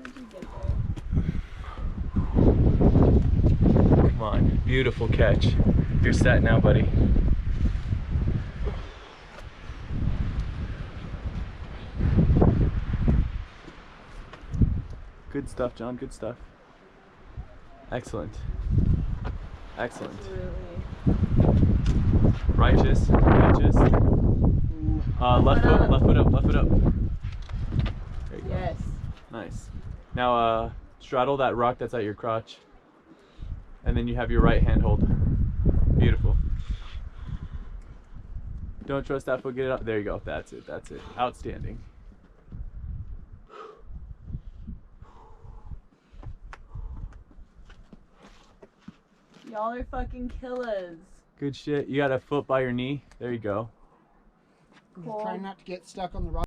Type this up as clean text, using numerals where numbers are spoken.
did you get there? Come on, beautiful catch. You're set now, buddy. Good stuff, John, good stuff. Excellent. Excellent. Absolutely. Righteous, righteous. Left foot up, left foot up. There you go. Yes. Nice. Now straddle that rock that's at your crotch. And then you have your right hand hold. Beautiful. Don't trust that foot, get it up. There you go, that's it, that's it. Outstanding. Y'all are fucking killers. Good shit. You got a foot by your knee. There you go. Cool. Try not to get stuck on the rock.